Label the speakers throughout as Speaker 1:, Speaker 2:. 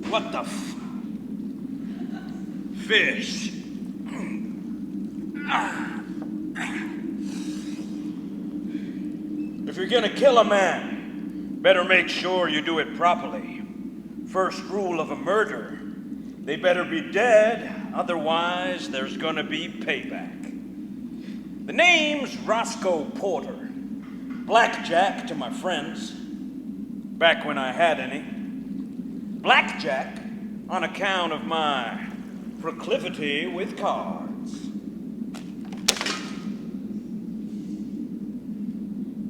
Speaker 1: What the fish? If you're gonna kill a man, better make sure you do it properly. First rule of a murder, they better be dead, otherwise there's gonna be payback. The name's Roscoe Porter. Blackjack to my friends, back when I had any. Blackjack on account of my proclivity with cards.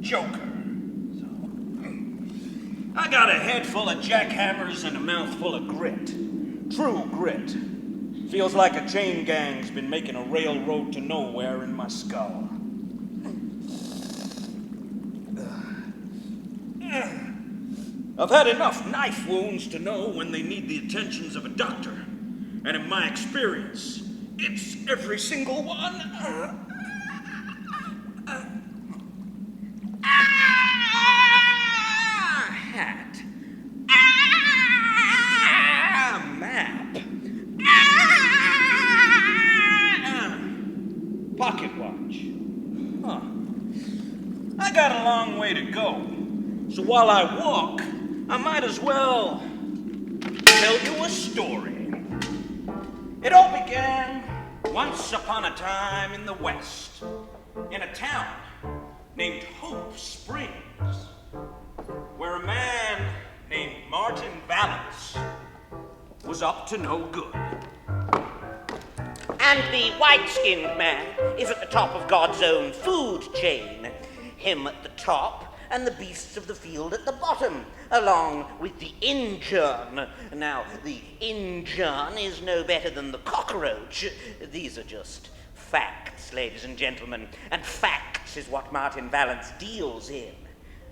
Speaker 1: Joker. I got a head full of jackhammers and a mouth full of grit. True grit. Feels like a chain gang's been making a railroad to nowhere in my skull. I've had enough knife wounds to know when they need the attentions of a doctor. And in my experience, it's every single one. Hat. Map. Pocket watch. Huh. I got a long way to go. So while I walk, I might as well tell you a story. It all began once upon a time in the West, in a town named Hope Springs, where a man named Martin Valance was up to no good.
Speaker 2: And the white-skinned man is at the top of God's own food chain. Him at the top, and the beasts of the field at the bottom, along with the Injun. Now, the Injun is no better than the cockroach. These are just facts, ladies and gentlemen, and facts is what Martin Valance deals in.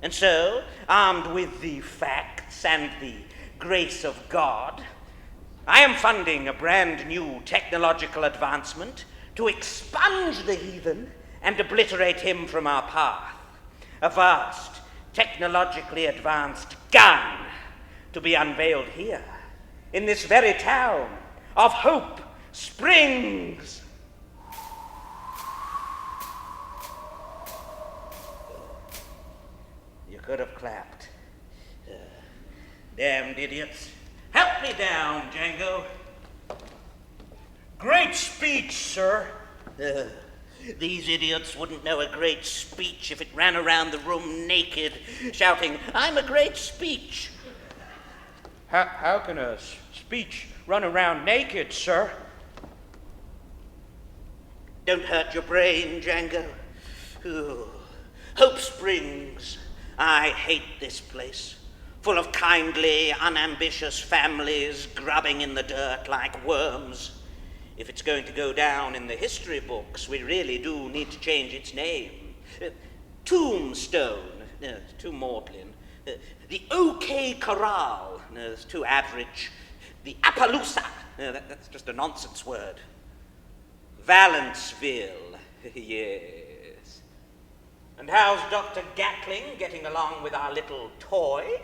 Speaker 2: And so, armed with the facts and the grace of God, I am funding a brand new technological advancement to expunge the heathen and obliterate him from our path. A vast, technologically advanced gun to be unveiled here, in this very town of Hope Springs. You could have clapped. Damned idiots. Help me down, Django.
Speaker 1: Great speech, sir.
Speaker 2: These idiots wouldn't know a great speech if it ran around the room naked, shouting, "I'm a great speech."
Speaker 1: How can a speech run around naked, sir?
Speaker 2: Don't hurt your brain, Django. Ooh. Hope Springs. I hate this place. Full of kindly, unambitious families grubbing in the dirt like worms. If it's going to go down in the history books, we really do need to change its name. Tombstone, no, it's too maudlin. The OK Corral, no, it's too average. The Appaloosa, no, that's just a nonsense word. Valanceville, yes. And how's Dr. Gatling getting along with our little toy?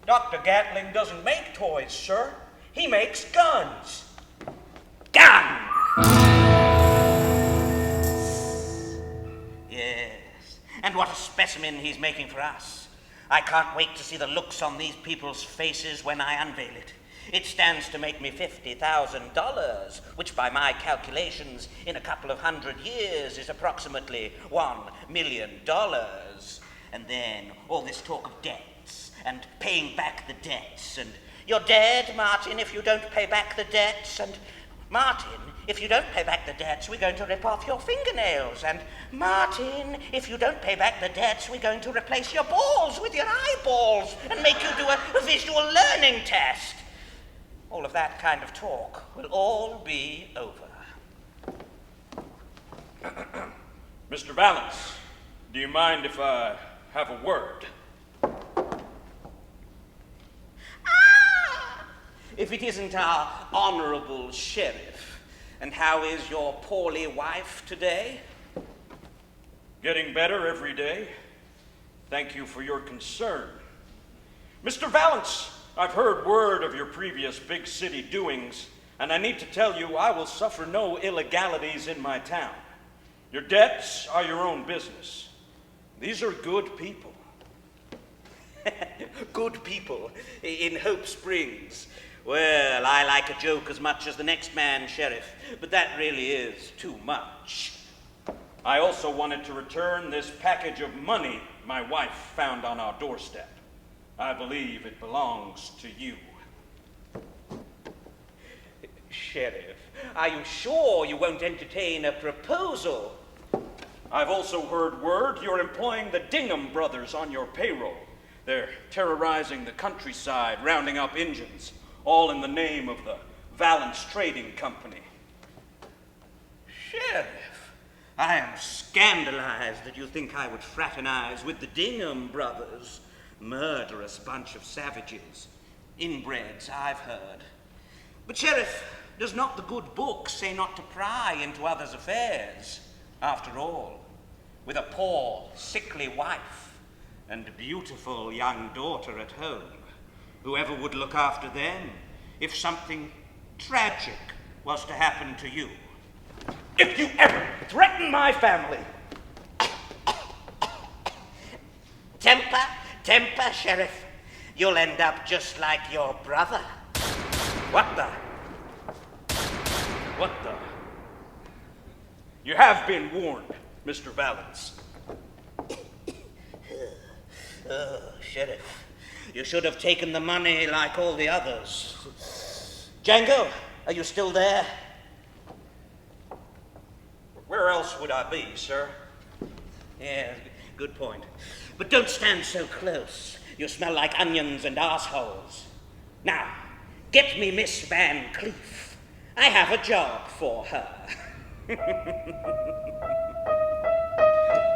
Speaker 1: Dr. Gatling doesn't make toys, sir. He makes guns.
Speaker 2: Gun! Yes, and what a specimen he's making for us. I can't wait to see the looks on these people's faces when I unveil it. It stands to make me $50,000, which by my calculations in a couple of 100 years is approximately $1 million. And then all this talk of debts and paying back the debts, and you're dead, Martin, if you don't pay back the debts, and Martin, if you don't pay back the debts, we're going to rip off your fingernails. And Martin, if you don't pay back the debts, we're going to replace your balls with your eyeballs and make you do a visual learning test. All of that kind of talk will all be over.
Speaker 1: Mr. Valance, do you mind if I have a word?
Speaker 2: if it isn't our honorable sheriff. And how is your poorly wife today?
Speaker 1: Getting better every day. Thank you for your concern. Mr. Valance, I've heard word of your previous big city doings, and I need to tell you I will suffer no illegalities in my town. Your debts are your own business. These are good people.
Speaker 2: Good people in Hope Springs. Well, I like a joke as much as the next man, Sheriff, but that really is too much.
Speaker 1: I also wanted to return this package of money my wife found on our doorstep. I believe it belongs to you.
Speaker 2: Sheriff, are you sure you won't entertain a proposal?
Speaker 1: I've also heard word you're employing the Dingham brothers on your payroll. They're terrorizing the countryside, rounding up Injuns, all in the name of the Valance Trading Company.
Speaker 2: Sheriff, I am scandalized that you think I would fraternize with the Dingham brothers. Murderous bunch of savages. Inbreds, I've heard. But, Sheriff, does not the good book say not to pry into others' affairs? After all, with a poor, sickly wife and a beautiful young daughter at home, whoever would look after them if something tragic was to happen to you?
Speaker 1: If you ever threaten my family...
Speaker 2: Temper, Sheriff. You'll end up just like your brother.
Speaker 1: What the? You have been warned, Mr. Valance.
Speaker 2: Oh, Sheriff, you should have taken the money like all the others. Django, are you still there?
Speaker 1: Where else would I be, sir?
Speaker 2: Yeah, good point. But don't stand so close. You smell like onions and assholes. Now, get me Miss Van Cleef. I have a job for her.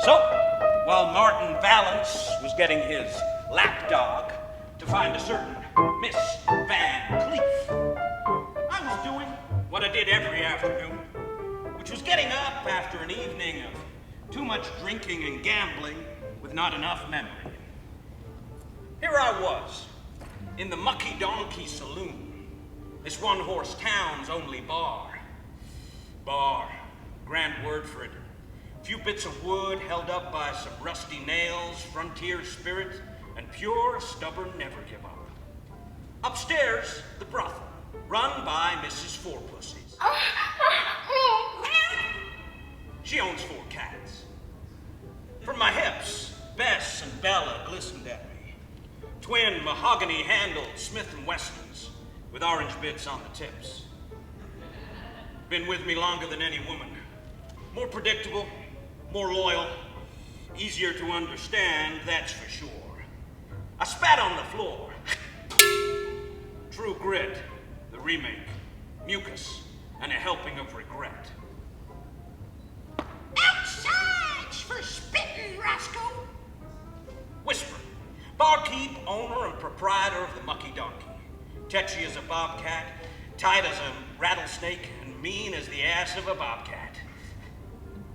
Speaker 1: So, while Martin Valance was getting his lapdog to find a certain Miss Van Cleef, I was doing what I did every afternoon, which was getting up after an evening of too much drinking and gambling with not enough memory. Here I was, in the Mucky Donkey Saloon, this one-horse town's only bar. Bar, grand word for it. A few bits of wood held up by some rusty nails, frontier spirit, and pure, stubborn never-give-up. Upstairs, the brothel, run by Mrs. Fourpussies. She owns 4 cats. From my hips, Bess and Bella glistened at me. Twin mahogany-handled Smith & Wessons with orange bits on the tips. Been with me longer than any woman. More predictable, more loyal, easier to understand, that's for sure. I spat on the floor. True Grit, the remake, Mucus, and a helping of regret.
Speaker 3: Outsides for spitting, Roscoe.
Speaker 1: Whisper, barkeep, owner, and proprietor of the Mucky Donkey. Tetchy as a bobcat, tight as a rattlesnake, and mean as the ass of a bobcat.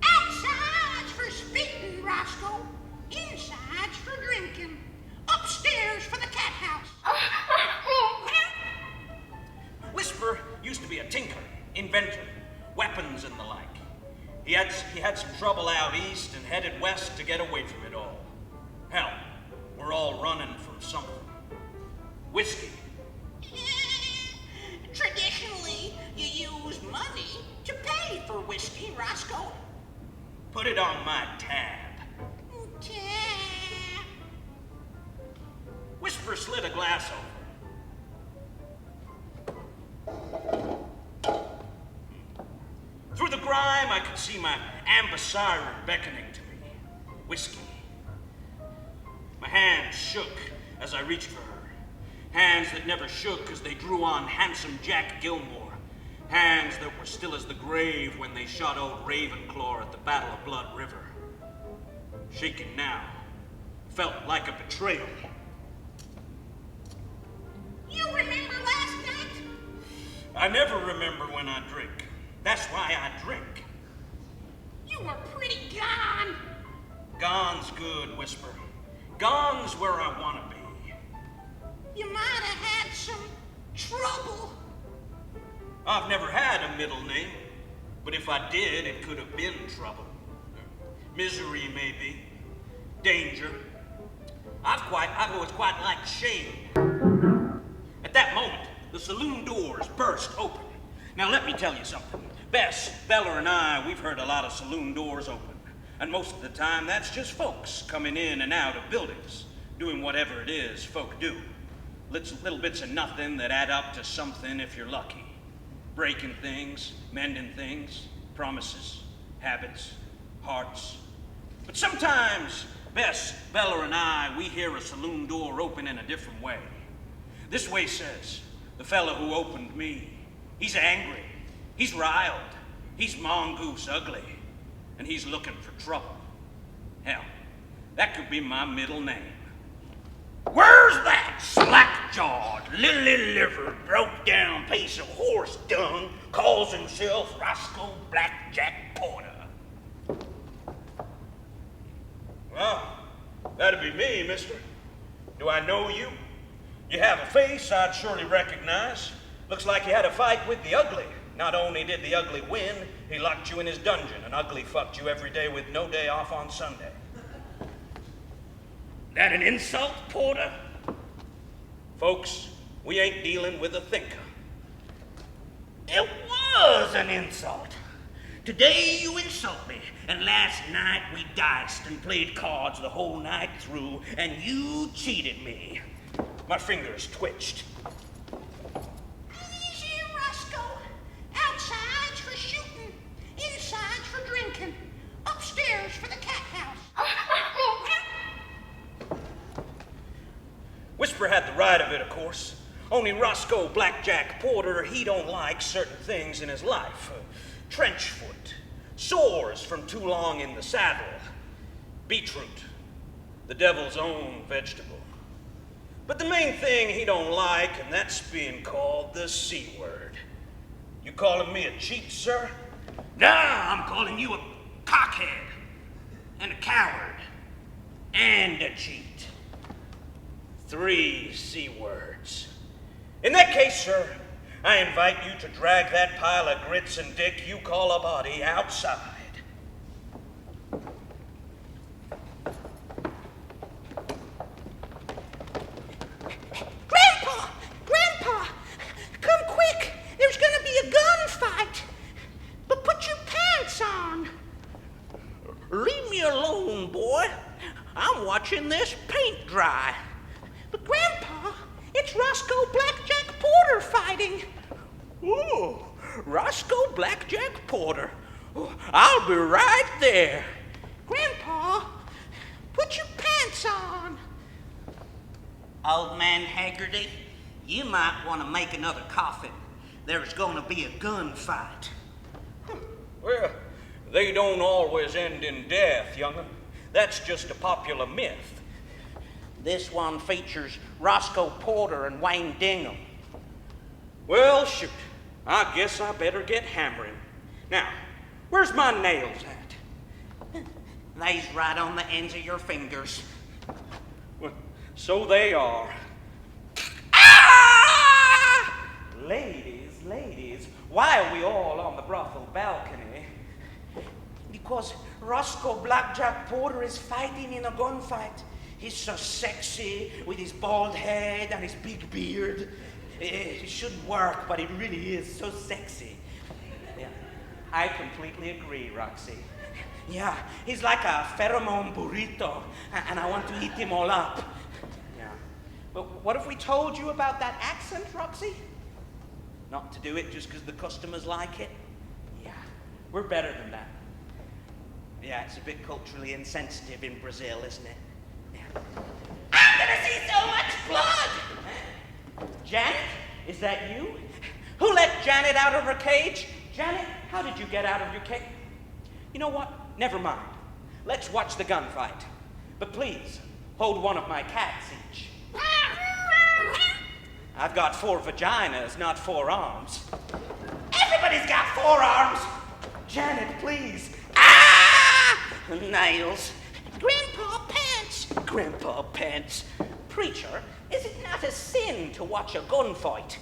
Speaker 3: Outsides for spitting, Roscoe. Insides for drinking. Upstairs for the cat house.
Speaker 1: Whisper used to be a tinker, inventor, weapons and the like. He had some trouble out east and headed west to get away from it all. Hell, we're all running from something. Whiskey.
Speaker 3: Traditionally, you use money to pay for whiskey, Roscoe.
Speaker 1: Put it on my tab.
Speaker 3: Tab.
Speaker 1: Whisper slid a glass over. Through the grime, I could see my amber siren beckoning to me. Whiskey. My hands shook as I reached for her. Hands that never shook as they drew on handsome Jack Gilmore. Hands that were still as the grave when they shot old Ravenclaw at the Battle of Blood River. Shaking now, felt like a betrayal.
Speaker 3: You remember last night?
Speaker 1: I never remember when I drink. That's why I drink.
Speaker 3: You were pretty gone.
Speaker 1: Gone's good, Whisper. Gone's where I want to be.
Speaker 3: You might have had some trouble.
Speaker 1: I've never had a middle name, but if I did, it could have been trouble. Misery, maybe. Danger. I've always quite liked shame. At that moment, the saloon doors burst open. Now let me tell you something. Bess, Bella, and I, we've heard a lot of saloon doors open. And most of the time, that's just folks coming in and out of buildings, doing whatever it is folk do. Little bits of nothing that add up to something if you're lucky. Breaking things, mending things, promises, habits, hearts. But sometimes, Bess, Bella, and I, we hear a saloon door open in a different way. This way says, the fella who opened me, he's angry, he's riled, he's mongoose ugly, and he's looking for trouble. Hell, that could be my middle name. Where's that slack-jawed, lily-livered, broke-down piece of horse dung calls himself Roscoe Blackjack Porter? Well, that'd be me, mister. Do I know you? You have a face I'd surely recognize. Looks like you had a fight with the ugly. Not only did the ugly win, he locked you in his dungeon and ugly fucked you every day with no day off on Sunday. That an insult, Porter? Folks, we ain't dealing with a thinker.
Speaker 2: It was an insult. Today you insult me, and last night we diced and played cards the whole night through, and you cheated me.
Speaker 1: My fingers twitched.
Speaker 3: Easy, Roscoe. Outside's for shooting, inside's for drinking, upstairs for the cat house.
Speaker 1: Whisper had the right of it, of course. Only Roscoe Blackjack Porter, he don't like certain things in his life. Trench foot, sores from too long in the saddle, beetroot, the devil's own vegetable. But the main thing he don't like, and that's being called the C word. You calling me a cheat, sir?
Speaker 2: Nah, I'm calling you a cockhead, and a coward, and a cheat.
Speaker 1: 3 C words. In that case, sir, I invite you to drag that pile of grits and dick you call a body outside.
Speaker 3: Grandpa! Grandpa! Come quick! There's gonna be a gunfight! But put your pants on!
Speaker 2: Leave me alone, boy. I'm watching this paint dry.
Speaker 3: But Grandpa, it's Roscoe Blackjack Porter fighting!
Speaker 2: Ooh, Roscoe Blackjack Porter. Oh, I'll be right there.
Speaker 3: Grandpa, put your pants on!
Speaker 2: Old man Haggerty, you might want to make another coffin. There's going to be a gunfight.
Speaker 1: Well, they don't always end in death, young'un. That's just a popular myth.
Speaker 2: This one features Roscoe Porter and Wayne Dingham.
Speaker 1: Well, shoot. I guess I better get hammering. Now, where's my nails at?
Speaker 2: They's right on the ends of your fingers.
Speaker 1: Well, so they are.
Speaker 2: Ah!
Speaker 4: Ladies, why are we all on the brothel balcony?
Speaker 2: Because Roscoe Blackjack Porter is fighting in a gunfight. He's so sexy with his bald head and his big beard. It shouldn't work, but he really is so sexy.
Speaker 4: Yeah, I completely agree, Roxy.
Speaker 2: Yeah, he's like a pheromone burrito, and I want to eat him all up.
Speaker 4: Yeah. But what if we told you about that accent, Roxy?
Speaker 2: Not to do it just because the customers like it.
Speaker 4: Yeah, we're better than that.
Speaker 2: Yeah, it's a bit culturally insensitive in Brazil, isn't it? Yeah. I'm gonna see so much blood!
Speaker 4: Janet, is that you? Who let Janet out of her cage? Janet, how did you get out of your cage? You know what? Never mind. Let's watch the gunfight. But please, hold one of my cats each. I've got 4 vaginas, not 4 arms.
Speaker 2: Everybody's got forearms. Janet, please. Ah! Nails.
Speaker 3: Grandpa Pants.
Speaker 2: Grandpa Pants. Preacher, is it not a sin to watch a gunfight?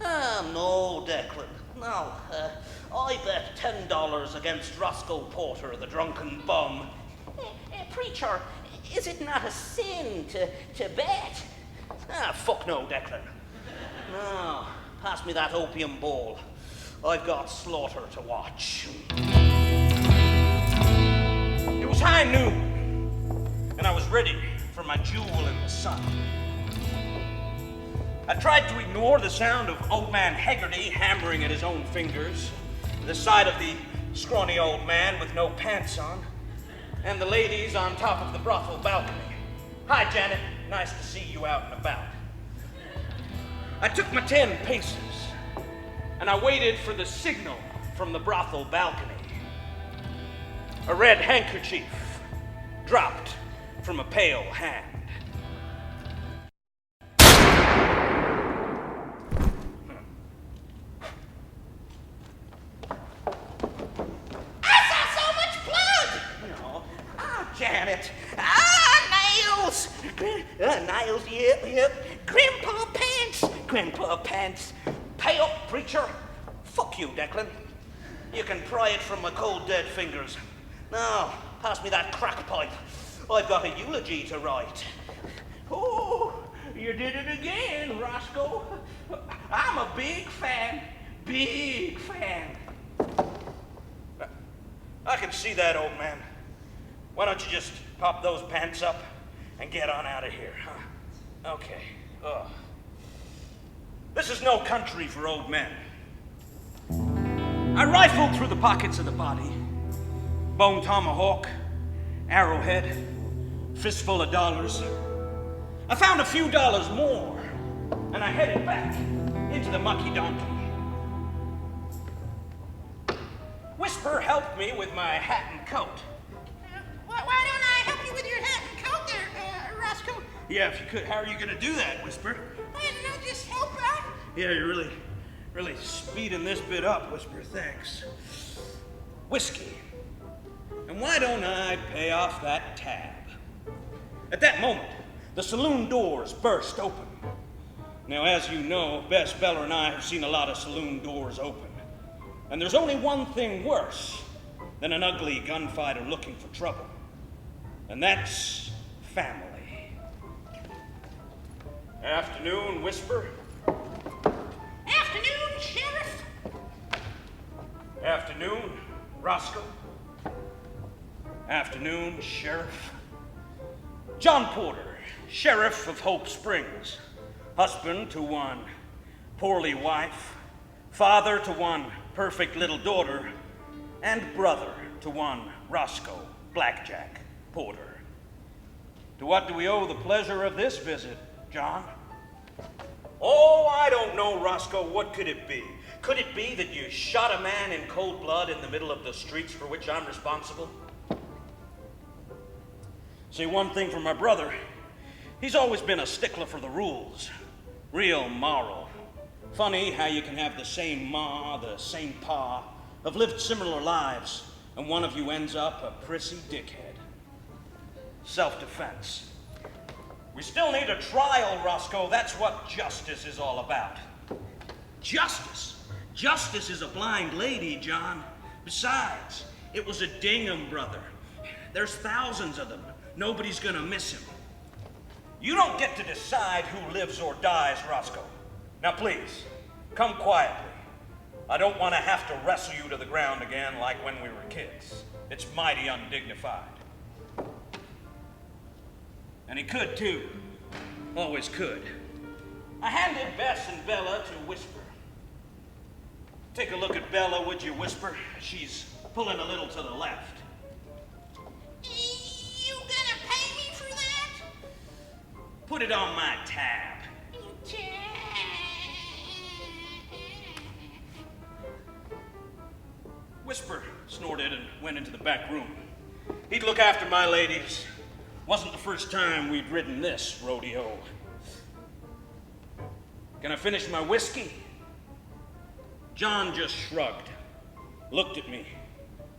Speaker 2: No, Declan. No. I bet $10 against Roscoe Porter, the drunken bum. Preacher, is it not a sin to bet? Fuck no, Declan. No, pass me that opium ball. I've got slaughter to watch.
Speaker 1: It was high noon, and I was ready for my jewel in the sun. I tried to ignore the sound of old man Haggerty hammering at his own fingers, the sight of the scrawny old man with no pants on, and the ladies on top of the brothel balcony. Hi, Janet. Nice to see you out and about. I took my 10 paces, and I waited for the signal from the brothel balcony. A red handkerchief dropped from a pale hand.
Speaker 2: Janet. Nails! Nails, yep. Grandpa Pants. Grandpa Pants. Pay up, preacher. Fuck you, Declan. You can pry it from my cold, dead fingers. Now, pass me that crack pipe. I've got a eulogy to write. Oh, you did it again, Roscoe. I'm a big fan. Big fan.
Speaker 1: I can see that, old man. Why don't you just pop those pants up and get on out of here, huh? Okay. This is no country for old men. I rifled through the pockets of the body. Bone tomahawk, arrowhead, fistful of dollars. I found a few dollars more, and I headed back into the mucky donkey. Whisper helped me with my hat and coat.
Speaker 3: Why don't I help you with your hat and coat there, Roscoe?
Speaker 1: Yeah, if you could. How are you gonna do that, Whisper?
Speaker 3: I didn't know, just help out.
Speaker 1: Yeah, you're really speeding this bit up, Whisper. Thanks. Whiskey. And why don't I pay off that tab? At that moment, the saloon doors burst open. Now, as you know, Bess, Bella, and I have seen a lot of saloon doors open. And there's only one thing worse than an ugly gunfighter looking for trouble. And that's family. Afternoon, Whisper.
Speaker 3: Afternoon, Sheriff.
Speaker 1: Afternoon, Roscoe. Afternoon, Sheriff. John Porter, Sheriff of Hope Springs, husband to one poorly wife, father to one perfect little daughter, and brother to one Roscoe Blackjack Porter. To what do we owe the pleasure of this visit, John? Oh, I don't know, Roscoe. What could it be? Could it be that you shot a man in cold blood in the middle of the streets for which I'm responsible? See, one thing for my brother, he's always been a stickler for the rules. Real moral. Funny how you can have the same ma, the same pa, have lived similar lives, and one of you ends up a prissy dickhead. Self-defense. We still need a trial, Roscoe. That's what justice is all about. Justice? Justice is a blind lady, John. Besides, it was a Dingham brother. There's thousands of them. Nobody's gonna miss him. You don't get to decide who lives or dies, Roscoe. Now please, come quietly. I don't want to have to wrestle you to the ground again like when we were kids. It's mighty undignified. And he could too. Always could. I handed Bess and Bella to Whisper. Take a look at Bella, would you, Whisper? She's pulling a little to the left.
Speaker 3: You gonna pay me for that?
Speaker 1: Put it on my tab. Whisper snorted and went into the back room. He'd look after my ladies. Wasn't the first time we'd ridden this rodeo. Can I finish my whiskey? John just shrugged, looked at me,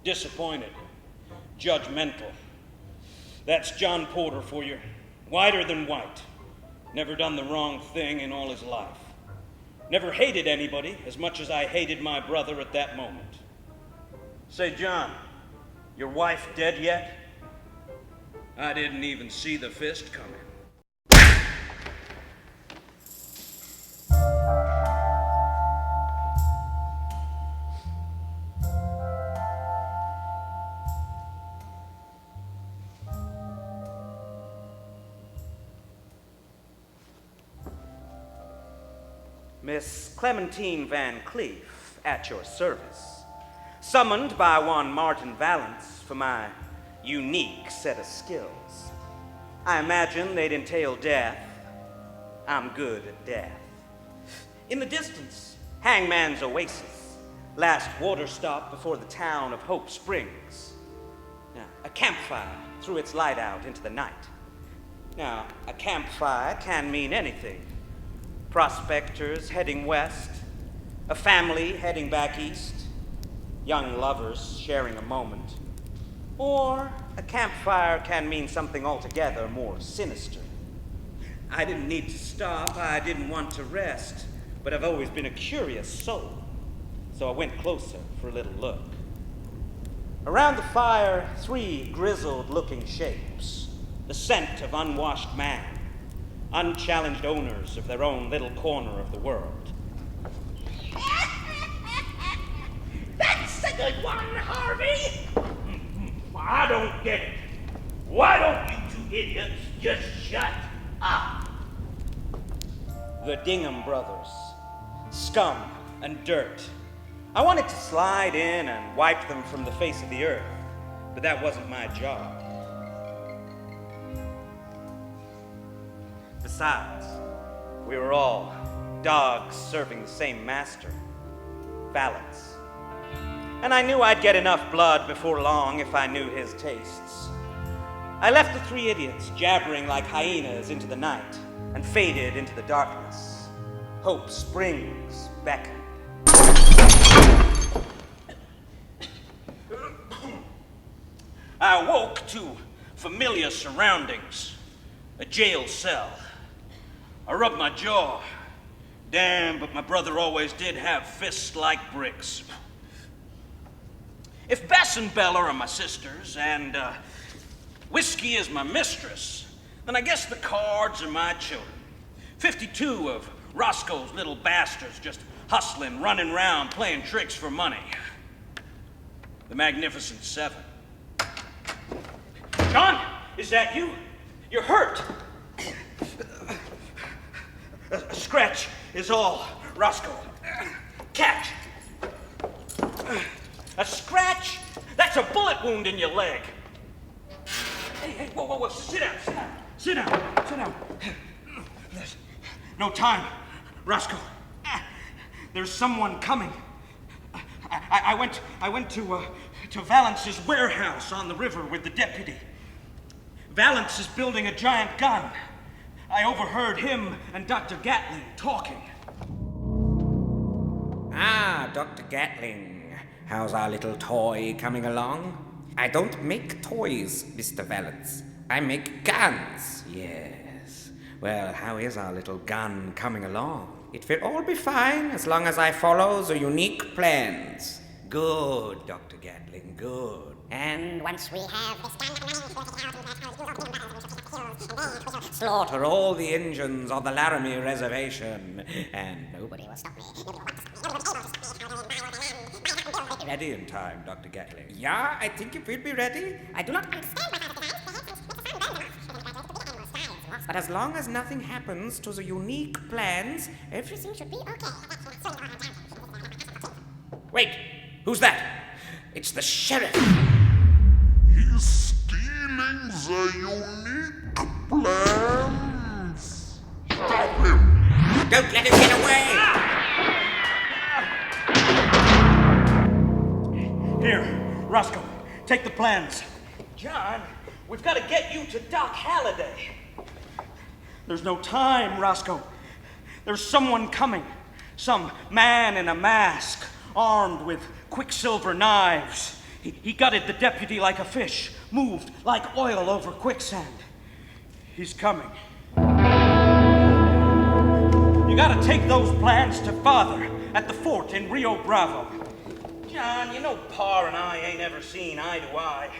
Speaker 1: disappointed, judgmental. That's John Porter for you. Whiter than white. Never done the wrong thing in all his life. Never hated anybody as much as I hated my brother at that moment. Say, John, your wife dead yet? I didn't even see the fist coming.
Speaker 4: Miss Clementine Van Cleef, at your service. Summoned by one Martin Valance for my unique set of skills. I imagine they'd entail death. I'm good at death. In the distance, Hangman's Oasis, last water stop before the town of Hope Springs. Now, a campfire threw its light out into the night. Now, a campfire can mean anything. Prospectors heading west, a family heading back east, young lovers sharing a moment. Or a campfire can mean something altogether more sinister. I didn't need to stop, I didn't want to rest, but I've always been a curious soul, so I went closer for a little look. Around the fire, 3 grizzled-looking shapes, the scent of unwashed man, unchallenged owners of their own little corner of the world.
Speaker 2: That's a good one, Harvey!
Speaker 1: I don't get it. Why don't you 2 idiots just shut up?
Speaker 4: The Dingham brothers, scum and dirt. I wanted to slide in and wipe them from the face of the earth, but that wasn't my job. Besides, we were all dogs serving the same master, Valance. And I knew I'd get enough blood before long if I knew his tastes. I left the 3 idiots jabbering like hyenas into the night and faded into the darkness. Hope Springs beckoned.
Speaker 1: I awoke to familiar surroundings, a jail cell. I rubbed my jaw. Damn, but my brother always did have fists like bricks. If Bess and Bella are my sisters, and Whiskey is my mistress, then I guess the cards are my children. 52 of Roscoe's little bastards just hustling, running around, playing tricks for money. The Magnificent 7.
Speaker 4: John, is that you? You're hurt. A scratch is all, Roscoe. Catch. A scratch? That's a bullet wound in your leg. Hey, whoa. Sit down. There's no time, Roscoe. There's someone coming. I went to Valance's warehouse on the river with the deputy. Valance is building a giant gun. I overheard him and Dr. Gatling talking.
Speaker 5: Ah, Dr. Gatling. How's our little toy coming along? I don't make toys, Mr. Valance. I make guns. Yes. Well, how is our little gun coming along? It will all be fine as long as I follow the unique plans. Good, Dr. Gatling, good.
Speaker 6: And once we have this done,
Speaker 5: Slaughter all the Injuns on the Laramie Reservation, and nobody will stop me. Ready in time, Dr. Gatling. Yeah, I think it will be ready. I do not understand but as long as nothing happens to the unique plans, everything should be okay. Wait, who's that? It's the sheriff.
Speaker 7: He's stealing the unique plans. Stop him!
Speaker 5: Don't let him get away!
Speaker 4: Here, Roscoe, take the plans. John, we've got to get you to Doc Halliday. There's no time, Roscoe. There's someone coming. Some man in a mask, armed with quicksilver knives. He gutted the deputy like a fish, moved like oil over quicksand. He's coming. You gotta take those plans to Father at the fort in Rio Bravo. John, you know Pa and I ain't ever seen eye to eye.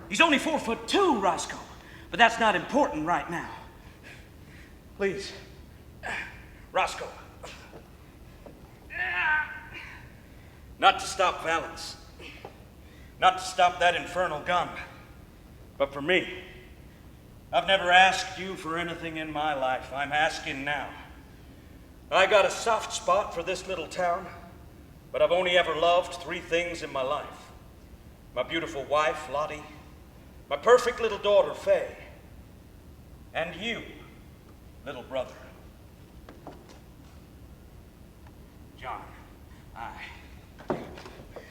Speaker 4: He's only 4'2", Roscoe, but that's not important right now. Please, Roscoe. Not to stop Valance. Not to stop that infernal gun. But for me, I've never asked you for anything in my life. I'm asking now. I got a soft spot for this little town, but I've only ever loved 3 things in my life. My beautiful wife, Lottie, my perfect little daughter, Faye, and you, little brother. John, I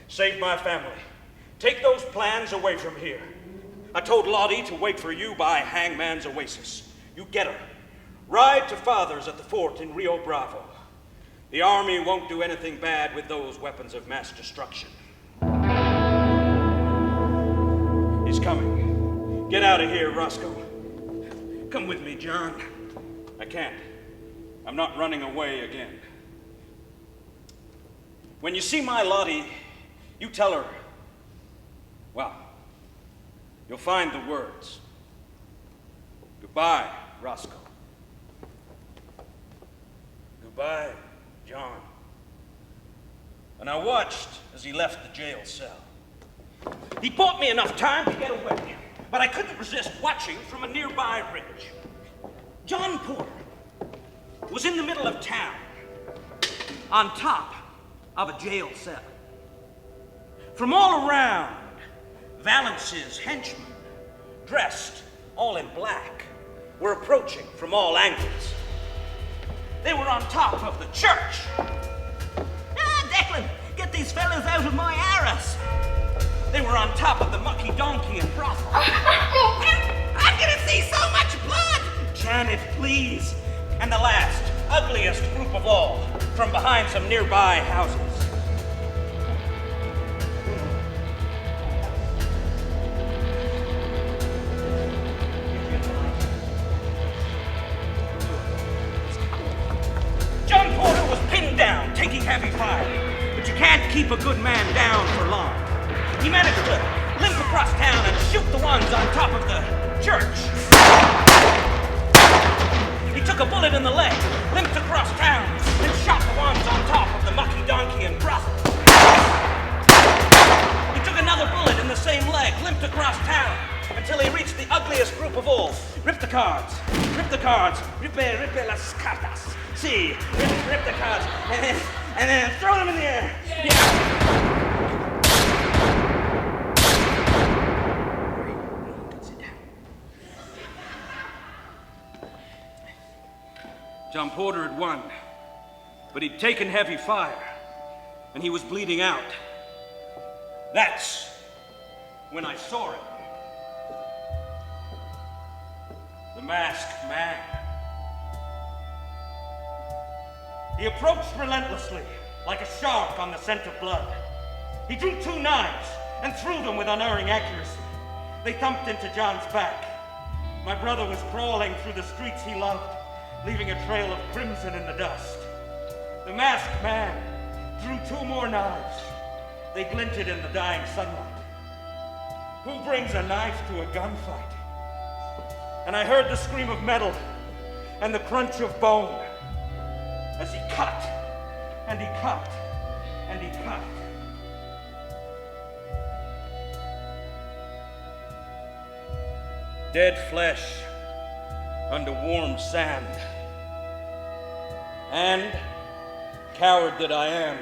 Speaker 4: save my family. Take those plans away from here. I told Lottie to wait for you by Hangman's Oasis. You get her. Ride to Father's at the fort in Rio Bravo. The army won't do anything bad with those weapons of mass destruction. He's coming. Get out of here, Roscoe. Come with me, John. I can't. I'm not running away again. When you see my Lottie, you tell her, well, you'll find the words. Goodbye, Roscoe. Goodbye, John. And I watched as he left the jail cell. He bought me enough time to get away, but I couldn't resist watching from a nearby ridge. John Porter was in the middle of town, on top of a jail cell. From all around, Valance's henchmen, dressed all in black, were approaching from all angles. They were on top of the church.
Speaker 3: Declan, get these fellas out of my arras.
Speaker 4: They were on top of the mucky donkey and brothel.
Speaker 3: I'm gonna see so much blood.
Speaker 4: Janet, please. And the last, ugliest group of all, from behind some nearby houses. John Porter was pinned down, taking heavy fire. But you can't keep a good man down for long. He managed to limp across town and shoot the ones on top of the church. He took a bullet in the leg, limped across town, and shot the ones on top of the mucky donkey and brothel. He took another bullet in the same leg, limped across town, until he reached the ugliest group of all. Rip the cards, ripe las cartas. See, rip the cards, and then throw them in the air. Yeah. John Porter had won, but he'd taken heavy fire, and he was bleeding out. That's when I saw him. The masked man. He approached relentlessly, like a shark on the scent of blood. He drew 2 knives and threw them with unerring accuracy. They thumped into John's back. My brother was crawling through the streets he loved, leaving a trail of crimson in the dust. The masked man drew 2 more knives. They glinted in the dying sunlight. Who brings a knife to a gunfight? And I heard the scream of metal and the crunch of bone as he cut, and he cut, and he cut. Dead flesh under warm sand. And, coward that I am,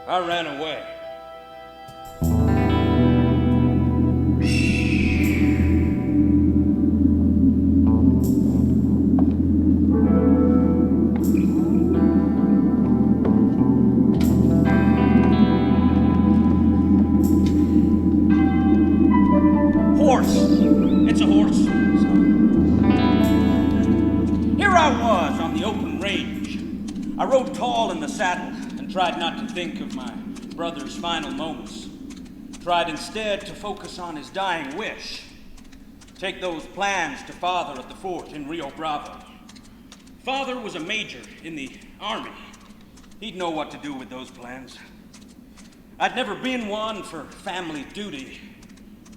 Speaker 4: I ran away. Horse. It's a horse. Here I was on the open range.
Speaker 1: I rode tall in the saddle and tried not to think of my brother's final moments. Tried instead to focus on his dying wish. Take those plans to Father at the fort in Rio Bravo. Father was a major in the army. He'd know what to do with those plans. I'd never been one for family duty,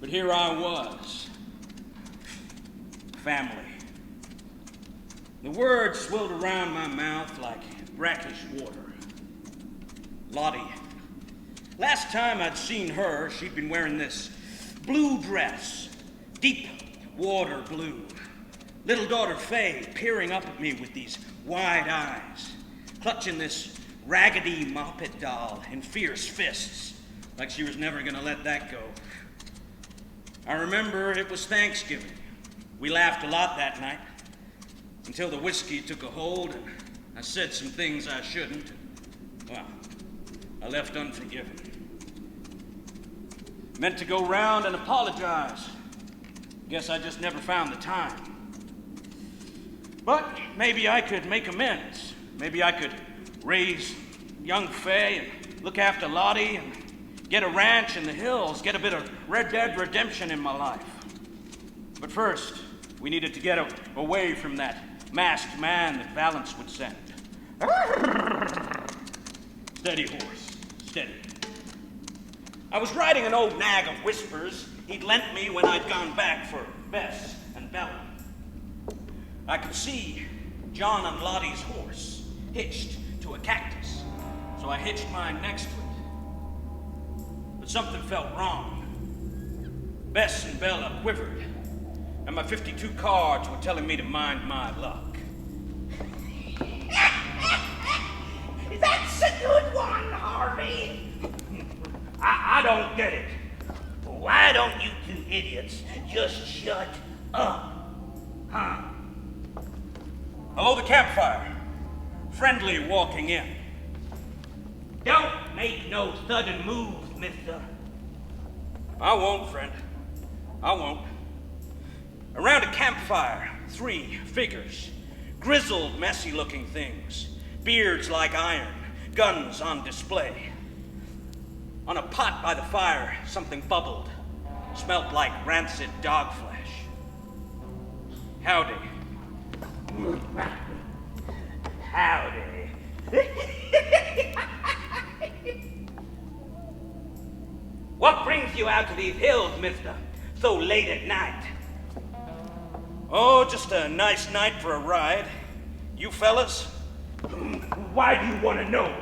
Speaker 1: but here I was. Family. The words swilled around my mouth like brackish water. Lottie. Last time I'd seen her, she'd been wearing this blue dress, deep water blue. Little daughter Faye peering up at me with these wide eyes, clutching this raggedy Moppet doll in fierce fists, like she was never gonna let that go. I remember it was Thanksgiving. We laughed a lot that night, until the whiskey took a hold and I said some things I shouldn't. Well, I left unforgiven. Meant to go round and apologize. Guess I just never found the time. But maybe I could make amends. Maybe I could raise young Faye and look after Lottie and get a ranch in the hills, get a bit of Red Dead Redemption in my life. But first, we needed to get away from that masked man that Valance would send. Steady, horse, steady. I was riding an old nag of Whispers he'd lent me when I'd gone back for Bess and Bella. I could see John and Lottie's horse hitched to a cactus, so I hitched mine next to it. But something felt wrong. Bess and Bella quivered, and my 52 cards were telling me to mind my luck.
Speaker 2: That's a good one, Harvey.
Speaker 1: I don't get it.
Speaker 2: Why don't you two idiots just shut up?
Speaker 1: Huh? Hello, the campfire. Friendly walking in.
Speaker 2: Don't make no sudden moves, mister.
Speaker 1: I won't, friend. I won't. Around a campfire, 3 figures. Grizzled, messy-looking things. Beards like iron. Guns on display. On a pot by the fire, something bubbled. Smelt like rancid dog flesh. Howdy.
Speaker 2: Howdy. What brings you out to these hills, mister, so late at night?
Speaker 1: Oh, just a nice night for a ride. You fellas?
Speaker 2: Why do you want to know?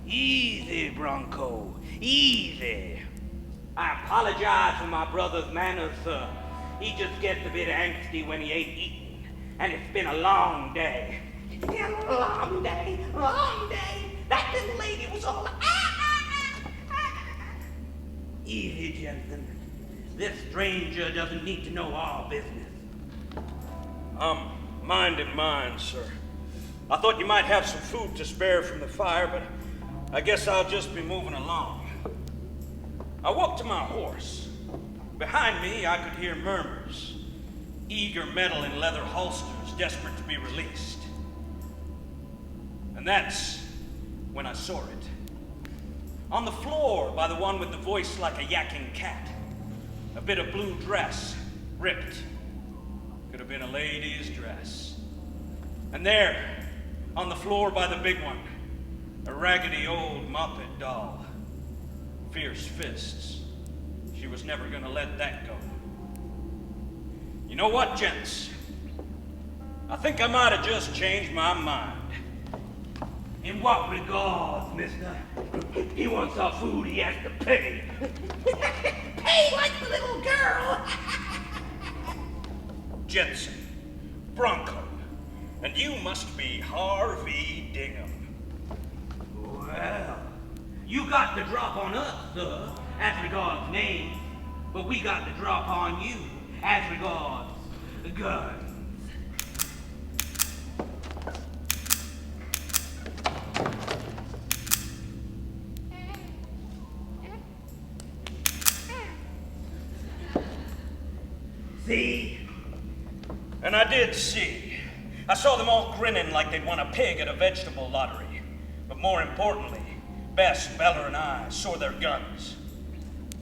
Speaker 2: Easy, Bronco. Easy. I apologize for my brother's manners, sir. He just gets a bit angsty when he ain't eating. And it's been a long day. Long day, long day. That little lady was all Easy, Jensen. This stranger doesn't need to know our business.
Speaker 1: I'm minding mine, sir. I thought you might have some food to spare from the fire, but I guess I'll just be moving along. I walked to my horse. Behind me, I could hear murmurs. Eager metal in leather holsters, desperate to be released. And that's when I saw it. On the floor by the one with the voice like a yakking cat. A bit of blue dress, ripped. Could have been a lady's dress. And there, on the floor by the big one, a raggedy old Moppet doll. Fierce fists. She was never gonna let that go. You know what, gents? I think I might have just changed my mind.
Speaker 2: In what regards, mister? He wants our food, he has to pay. Pay like the little girl.
Speaker 1: Jensen, Bronco, and you must be Harvey Dingham.
Speaker 2: Well, you got the drop on us, sir, as regards names, but we got the drop on you as regards guns. See?
Speaker 1: And I did see. I saw them all grinning like they'd won a pig at a vegetable lottery. But more importantly, Bess, Beller, and I saw their guns.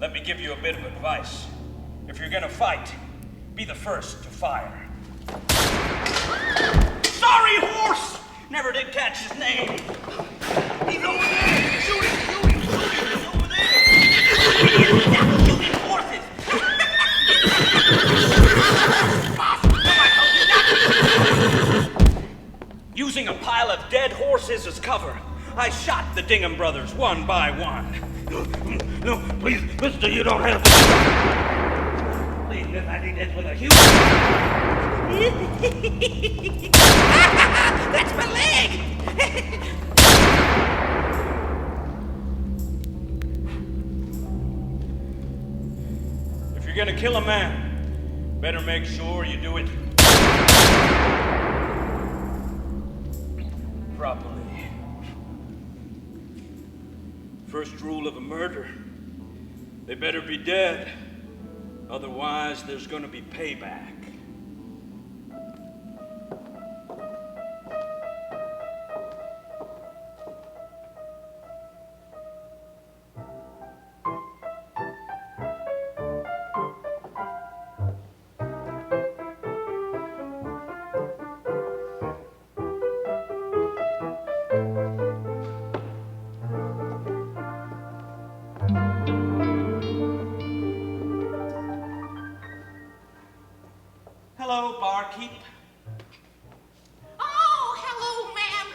Speaker 1: Let me give you a bit of advice. If you're gonna fight, be the first to fire. Sorry, horse! Never did catch his name. He's over there! Shoot him! Shoot him! Shoot him! He's over there! Stop shooting horses! Using a pile of dead horses as cover, I shot the Dingham brothers one by one. No, please, mister, you don't have to. Please, miss, I think that's with a human.
Speaker 3: That's my leg!
Speaker 1: If you're gonna kill a man, better make sure you do it properly. First rule of a murder, they better be dead. Otherwise, there's gonna be payback. Hello, barkeep.
Speaker 3: Oh, hello, ma'am.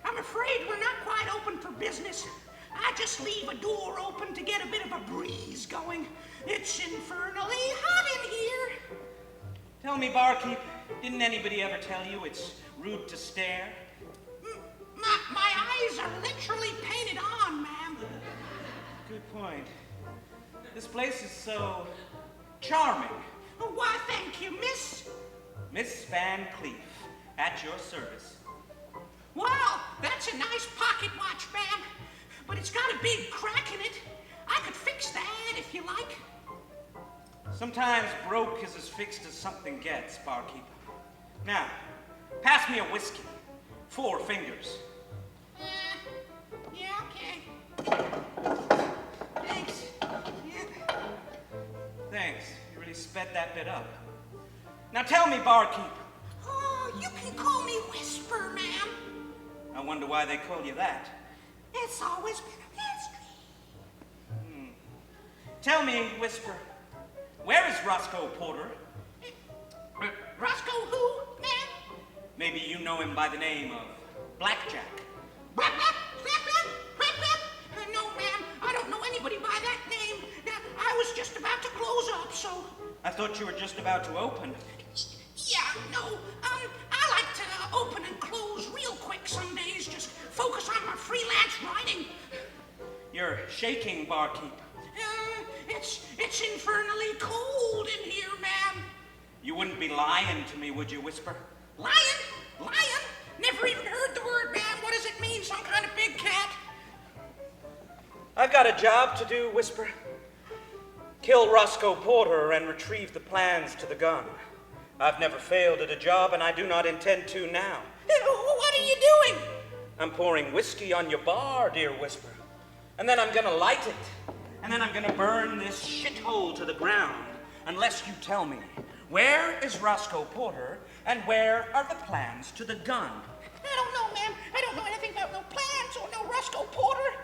Speaker 3: I'm afraid we're not quite open for business. I just leave a door open to get a bit of a breeze going. It's infernally hot in here.
Speaker 4: Tell me, barkeep, didn't anybody ever tell you it's rude to stare?
Speaker 3: My eyes are literally painted on, ma'am.
Speaker 4: Good point. This place is so charming.
Speaker 3: Why, thank you, miss.
Speaker 4: Miss Van Cleef, at your service.
Speaker 3: Well, that's a nice pocket watch, ma'am. But it's got a big crack in it. I could fix that if you like.
Speaker 4: Sometimes broke is as fixed as something gets, barkeep. Now, pass me a whiskey. 4 fingers.
Speaker 3: Yeah, okay. Thanks. Yeah.
Speaker 4: Thanks. You really sped that bit up. Now tell me, barkeep.
Speaker 3: Oh, you can call me Whisper, ma'am.
Speaker 4: I wonder why they call you that.
Speaker 3: It's always been a mystery.
Speaker 4: Tell me, Whisper, where is Roscoe Porter?
Speaker 3: Roscoe who, ma'am?
Speaker 4: Maybe you know him by the name of Blackjack.
Speaker 3: No, ma'am. I don't know anybody by that name. I was just about to close up, so...
Speaker 4: I thought you were just about to open.
Speaker 3: Yeah, no. I like to open and close real quick some days. Just focus on my freelance writing.
Speaker 4: You're shaking, barkeep.
Speaker 3: It's infernally cold in here, ma'am.
Speaker 4: You wouldn't be lying to me, would you, Whisper?
Speaker 3: Lion? Lion? Never even heard the word, ma'am. What does it mean? Some kind of big cat?
Speaker 4: I've got a job to do, Whisper. Kill Roscoe Porter and retrieve the plans to the gun. I've never failed at a job, and I do not intend to now.
Speaker 3: What are you doing?
Speaker 4: I'm pouring whiskey on your bar, dear Whisper. And then I'm gonna light it. And then I'm gonna burn this shithole to the ground. Unless you tell me, where is Roscoe Porter, and where are the plans to the gun?
Speaker 3: I don't know, ma'am. I don't know anything about no plans or no Roscoe Porter.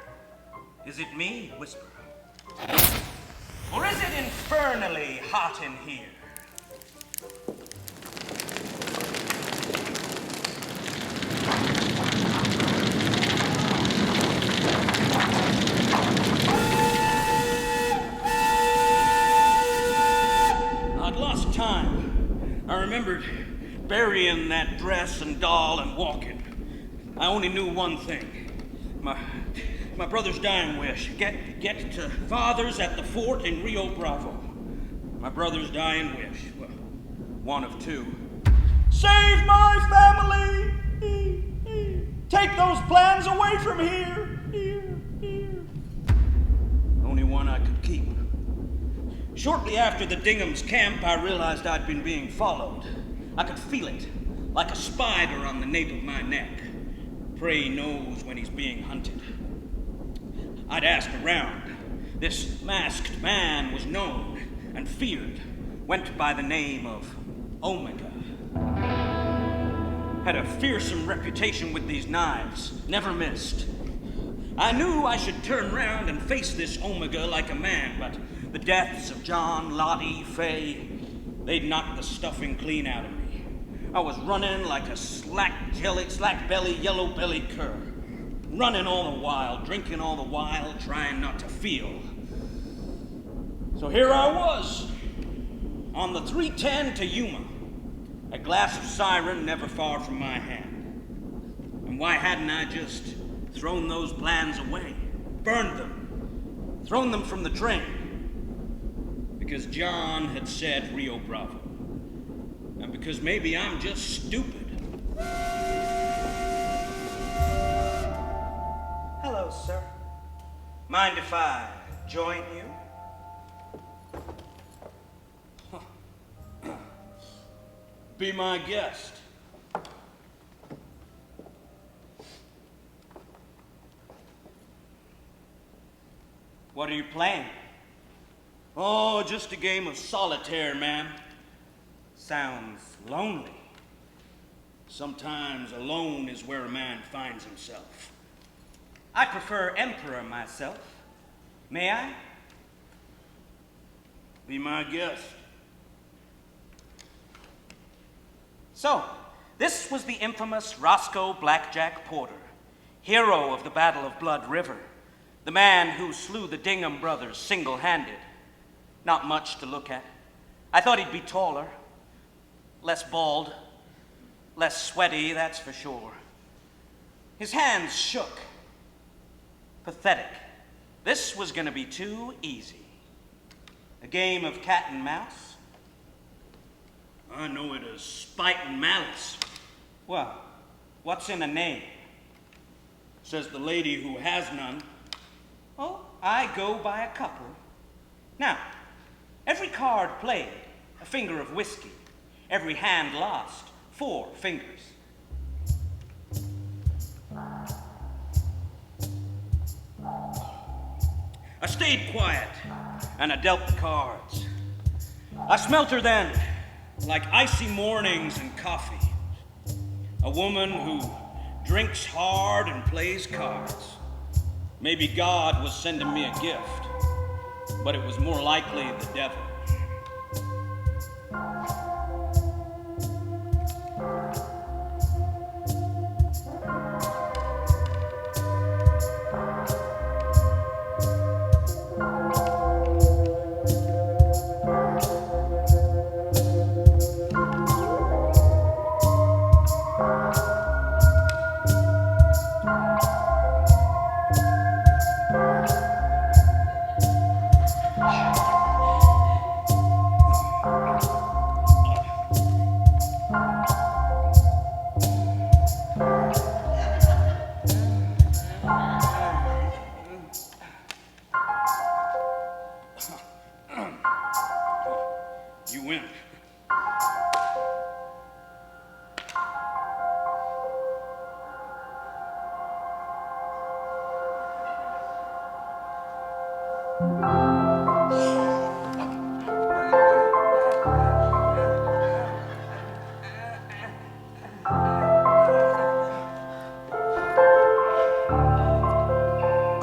Speaker 4: Is it me, Whisper? Or is it infernally hot in here?
Speaker 1: I'd lost time. I remembered burying that dress and doll and walking. I only knew one thing. My brother's dying wish. Get to Father's at the fort in Rio Bravo. My brother's dying wish. Well, one of two. Save my family! Take those plans away from here! Only one I could keep. Shortly after the Dingham's camp, I realized I'd been being followed. I could feel it, like a spider on the nape of my neck. prey knows when he's being hunted. I'd asked around. This masked man was known and feared, went by the name of Omega. Had a fearsome reputation with these knives, never missed. I knew I should turn round and face this Omega like a man, but the deaths of John, Lottie, Faye, they'd knocked the stuffing clean out of me. I was running like a slack-belly, yellow-bellied cur. Running all the while, drinking all the while, trying not to feel. So here I was, on the 310 to Yuma, a glass of Siren never far from my hand. And why hadn't I just thrown those plans away, burned them, thrown them from the train? Because John had said Rio Bravo. And because maybe I'm just stupid.
Speaker 4: Hello, sir. Mind if I join you?
Speaker 1: Be my guest.
Speaker 4: What are you playing?
Speaker 1: Oh, just a game of solitaire, ma'am.
Speaker 4: Sounds lonely.
Speaker 1: Sometimes alone is where a man finds himself.
Speaker 4: I prefer Emperor myself. May I?
Speaker 1: Be my guest.
Speaker 4: So, this was the infamous Roscoe Blackjack Porter, hero of the Battle of Blood River, the man who slew the Dingham brothers single-handed. Not much to look at. I thought he'd be taller, less bald, less sweaty, that's for sure. His hands shook. Pathetic. This was going to be too easy. A game of cat and mouse?
Speaker 1: I know it as spite and malice,
Speaker 4: Well, what's in a name?
Speaker 1: says the lady who has none.
Speaker 4: Oh, I go by a couple. Now, every card played, a finger of whiskey. Every hand lost, 4 fingers.
Speaker 1: I stayed quiet, and I dealt the cards. I smelt her then, like icy mornings and coffee. A woman who drinks hard and plays cards. Maybe God was sending me a gift, but it was more likely the devil. You win.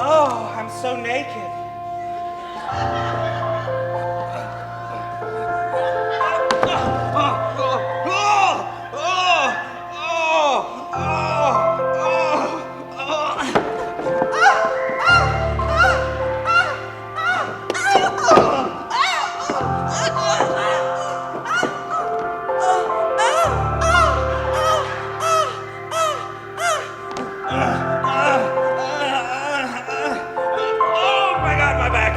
Speaker 4: Oh, I'm so naked.
Speaker 1: Oh my God, my back!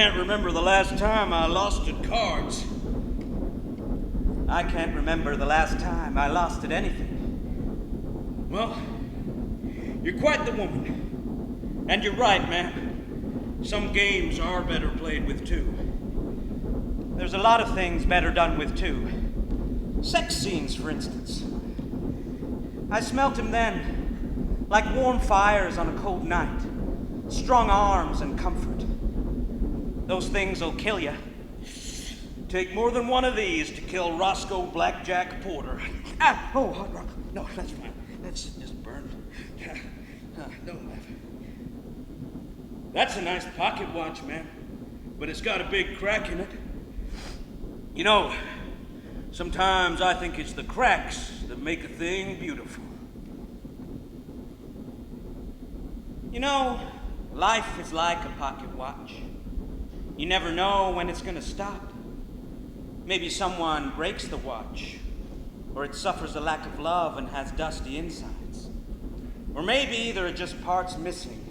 Speaker 1: can't remember the last time I lost at cards.
Speaker 4: I can't remember the last time I lost at anything.
Speaker 1: Well, you're quite the woman. And you're right, ma'am. Some games are better played with two.
Speaker 4: There's a lot of things better done with two. Sex scenes, for instance. I smelt him then, like warm fires on a cold night. Strong arms and comfort. Those things'll kill you.
Speaker 1: Take more than one of these to kill Roscoe Blackjack Porter.
Speaker 3: Oh, hot rock. No, that's fine. That's just burned. Don't laugh.
Speaker 1: That's a nice pocket watch, ma'am. But it's got a big crack in it. You know, sometimes I think it's the cracks that make a thing beautiful.
Speaker 4: You know, life is like a pocket watch. You never know when it's gonna stop. Maybe someone breaks the watch, or it suffers a lack of love and has dusty insides. Or maybe there are just parts missing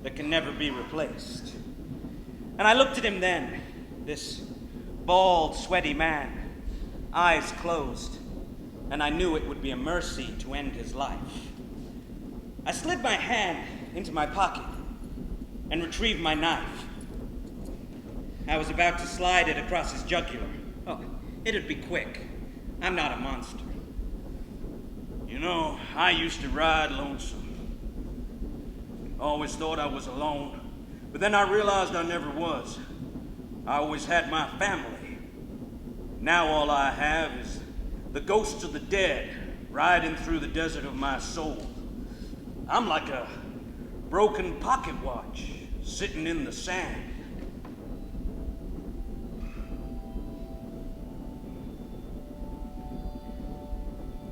Speaker 4: that can never be replaced. And I looked at him then, this bald, sweaty man, eyes closed, and I knew it would be a mercy to end his life. I slid my hand into my pocket and retrieved my knife. I was about to slide it across his jugular. Oh, it'd be quick. I'm not a monster.
Speaker 1: You know, I used to ride lonesome. Always thought I was alone, but then I realized I never was. I always had my family. Now all I have is the ghosts of the dead riding through the desert of my soul. I'm like a broken pocket watch sitting in the sand.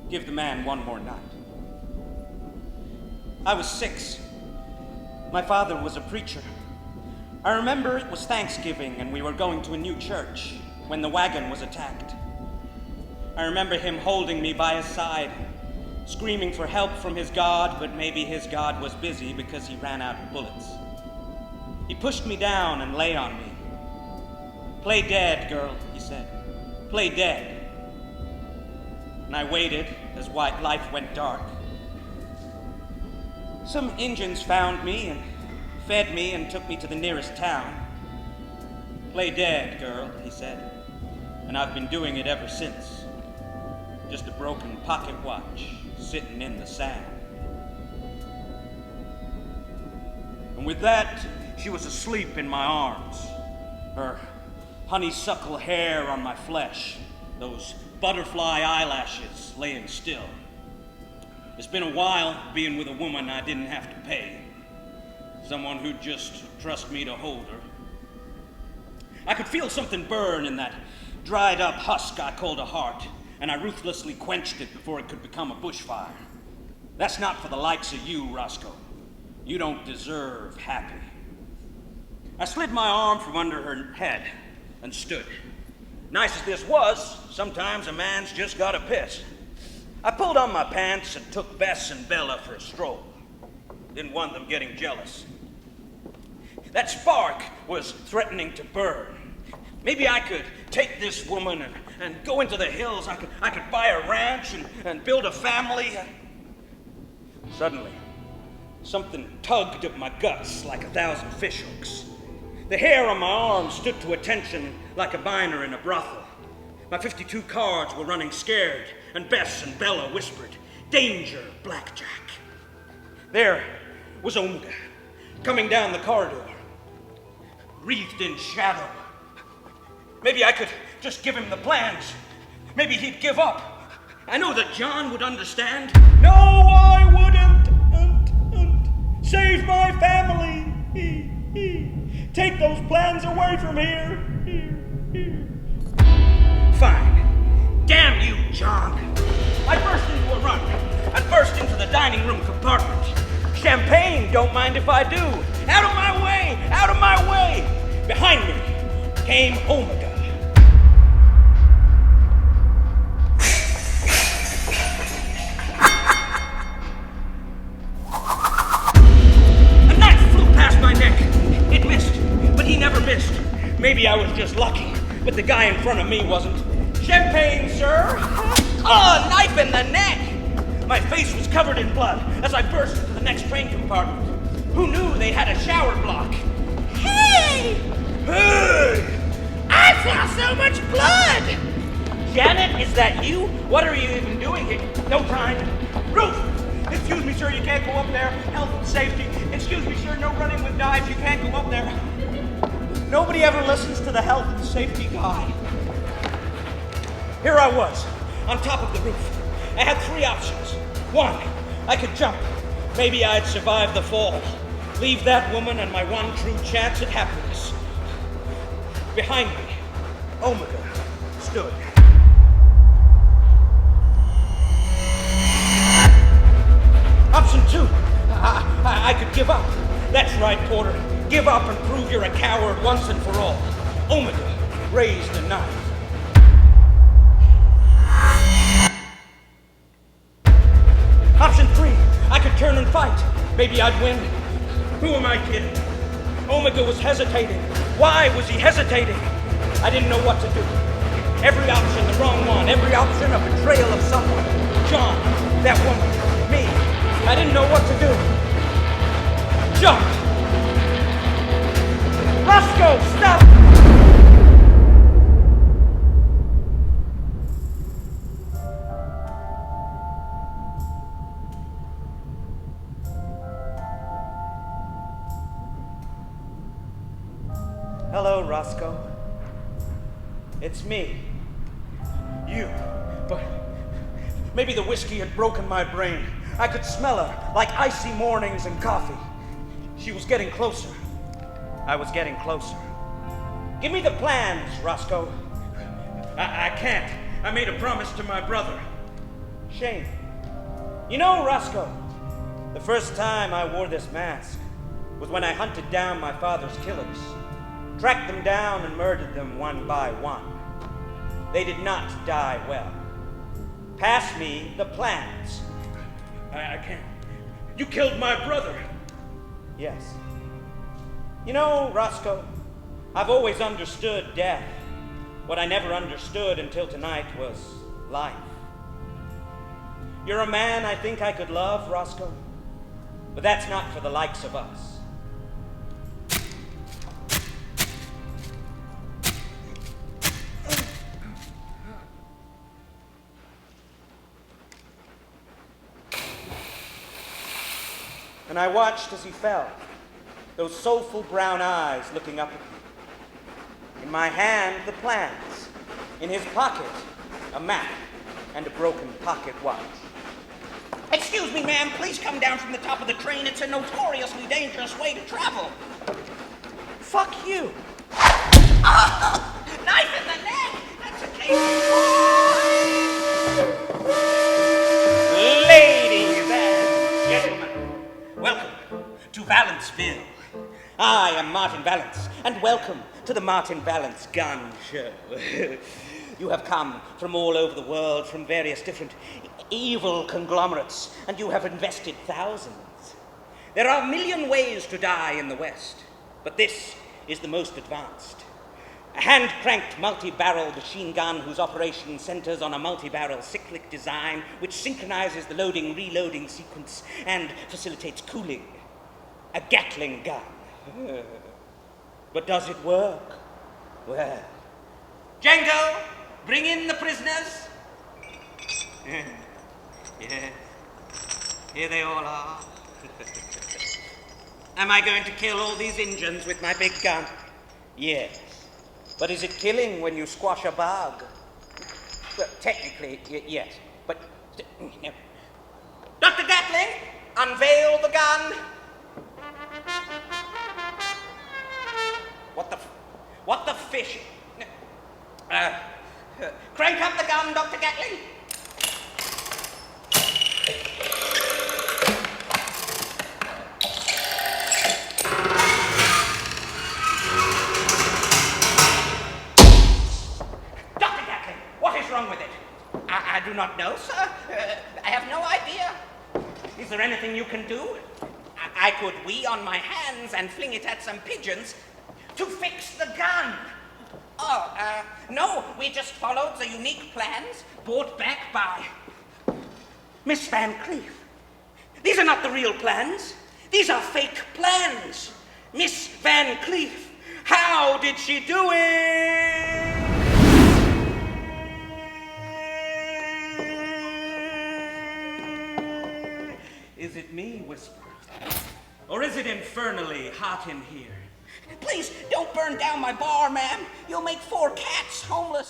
Speaker 4: Give the man one more night. I was 6. My father was a preacher. I remember it was Thanksgiving and we were going to a new church when the wagon was attacked. I remember him holding me by his side, screaming for help from his God, but maybe his God was busy because he ran out of bullets. He pushed me down and lay on me. "Play dead, girl," he said. "Play dead." And I waited as life went dark. Some Injuns found me and fed me and took me to the nearest town. "Play dead, girl," he said. And I've been doing it ever since. Just a broken pocket watch sitting in the sand.
Speaker 1: And with that, she was asleep in my arms. Her honeysuckle hair on my flesh, those butterfly eyelashes laying still. It's been a while being with a woman I didn't have to pay. Someone who'd just trust me to hold her. I could feel something burn in that dried up husk I called a heart, and I ruthlessly quenched it before it could become a bushfire. That's not for the likes of you, Roscoe. You don't deserve happy. I slid my arm from under her head and stood. Nice as this was, sometimes a man's just gotta piss. I pulled on my pants and took Bess and Bella for a stroll. Didn't want them getting jealous. That spark was threatening to burn. Maybe I could take this woman and go into the hills. I could buy a ranch and build a family. Suddenly, something tugged at my guts like 1,000 fishhooks. The hair on my arm stood to attention like a miner in a brothel. My 52 cards were running scared, and Bess and Bella whispered, "Danger, Blackjack." There was Omega, coming down the corridor, wreathed in shadow. Maybe I could just give him the plans. Maybe he'd give up. I know that John would understand. "No, I wouldn't. Save my family. Take those plans away from here. Fine. Damn you, John. I burst into a run. I burst into the dining room compartment. Champagne, don't mind if I do. Out of my way! Out of my way! Behind me came Omega. A knife flew past my neck. It missed, but he never missed.
Speaker 4: in front of me wasn't. Champagne, sir! Oh, knife in the neck! My face was covered in blood as I burst into the next train compartment. Who knew they had a shower block?
Speaker 3: Hey!
Speaker 4: Hey!
Speaker 3: I saw so much blood!
Speaker 4: Janet, is that you? What are you even doing here? No time. Ruth! Excuse me, sir, you can't go up there. Health and safety. Excuse me, sir, no running with knives. You can't go up there. Nobody ever listens to the health and safety guy. Here I was, on top of the roof. I had 3 options. 1, I could jump. Maybe I'd survive the fall. Leave that woman and my one true chance at happiness. Behind me, Omega stood. Option 2, I could give up. That's right, Porter. Give up and prove you're a coward once and for all. Omega raised a knife. Option 3, I could turn and fight. Maybe I'd win. Who am I kidding? Omega was hesitating. Why was he hesitating? I didn't know what to do. Every option, the wrong one. Every option, a betrayal of someone. John, that woman, me. I didn't know what to do. Jump! Roscoe, stop! Hello, Roscoe. It's me. You. But maybe the whiskey had broken my brain. I could smell her like icy mornings and coffee. She was getting closer. I was getting closer. Give me the plans, Roscoe. I can't. I made a promise to my brother. Shane. You know, Roscoe, the first time I wore this mask was when I hunted down my father's killers. Tracked them down and murdered them one by one. They did not die well. Pass me the plans. I can't. You killed my brother. Yes. You know, Roscoe, I've always understood death. What I never understood until tonight was life. You're a man I think I could love, Roscoe, but that's not for the likes of us. And I watched as he fell, those soulful brown eyes looking up at me. In my hand, the plans. In his pocket, a map and a broken pocket watch.
Speaker 3: Excuse me, ma'am. Please come down from the top of the train. It's a notoriously dangerous way to travel.
Speaker 4: Fuck you.
Speaker 3: Oh, knife in the neck. That's a case of
Speaker 4: Ladies and gentlemen, welcome to Valenceville. I am Martin Valence, and welcome to the Martin Valence Gun Show. You have come from all over the world, from various different evil conglomerates, and you have invested thousands. There are a million ways to die in the West, but this is the most advanced. A hand-cranked multi-barrel machine gun whose operation centers on a multi-barrel cyclic design which synchronizes the loading-reloading sequence and facilitates cooling. A Gatling gun. But does it work? Well, Django, bring in the prisoners. Yeah, here they all are. Am I going to kill all these Injuns with my big gun? Yes. But is it killing when you squash a bug? Well, technically, yes. But, Dr. Gatling, unveil the gun. What the fish? Crank up the gun, Dr. Gatling. Dr. Gatling, what is wrong with it? I do not know, sir. I have no idea. Is there anything you can do? I could wee on my hands and fling it at some pigeons to fix the gun.
Speaker 2: No, we just followed the unique plans brought back by Miss Van Cleef. These are not the real plans. These are fake plans. Miss Van Cleef, how did she do it?
Speaker 4: Is it me, Whisper? Or is it infernally hot in here?
Speaker 3: Please don't burn down my bar, ma'am. You'll make 4 cats homeless.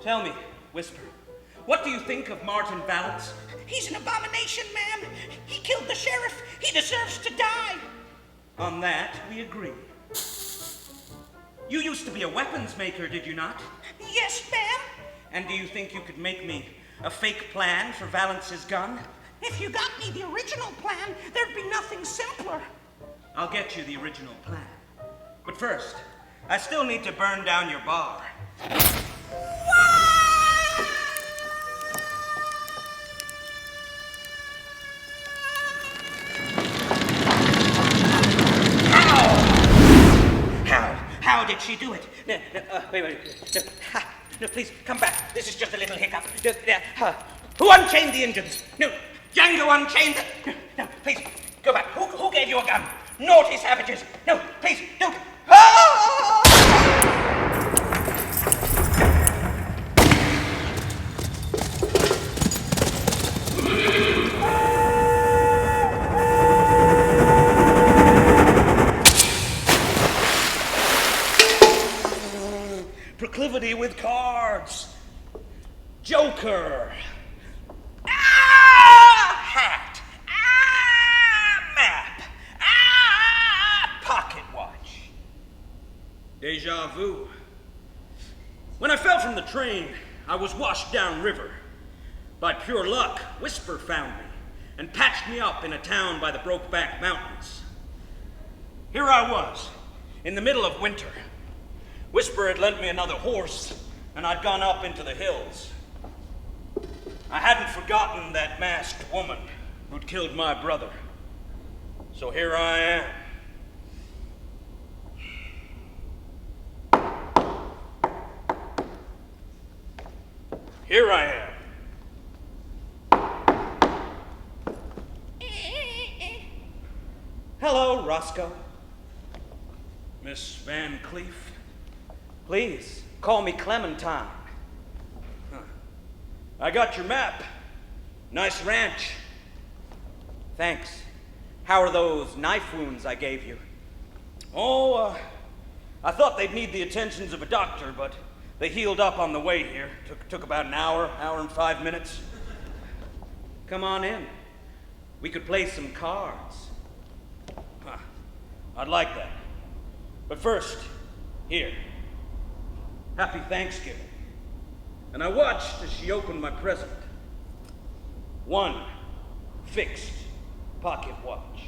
Speaker 4: Tell me, Whisper, what do you think of Martin Valance?
Speaker 3: He's an abomination, ma'am. He killed the sheriff. He deserves to die.
Speaker 4: On that, we agree. You used to be a weapons maker, did you not?
Speaker 3: Yes, ma'am.
Speaker 4: And do you think you could make me a fake plan for Valance's gun?
Speaker 3: If you got me the original plan, there'd be nothing simpler.
Speaker 4: I'll get you the original plan. But first, I still need to burn down your bar.
Speaker 2: How did she do it? Wait. No, please, come back. This is just a little hiccup. Who unchained the engines? No, Django unchained the... No, please, go back. Who gave you a gun? Naughty savages. No, please, don't. Ah!
Speaker 4: Proclivity with cards. Joker.
Speaker 2: Hat. Map. Pocket watch.
Speaker 4: Deja vu. When I fell from the train, I was washed down river. By pure luck, Whisper found me and patched me up in a town by the Brokeback Mountains. Here I was, in the middle of winter. Whisper had lent me another horse, and I'd gone up into the hills. I hadn't forgotten that masked woman who'd killed my brother. So here I am. Here I am. Hello, Roscoe. Miss Van Cleef. Please, call me Clementine. Huh. I got your map. Nice ranch. Thanks. How are those knife wounds I gave you? Oh, I thought they'd need the attentions of a doctor, but they healed up on the way here. Took about an hour and 5 minutes. Come on in. We could play some cards. Huh. I'd like that. But first, here. Happy Thanksgiving. And I watched as she opened my present. One fixed pocket watch.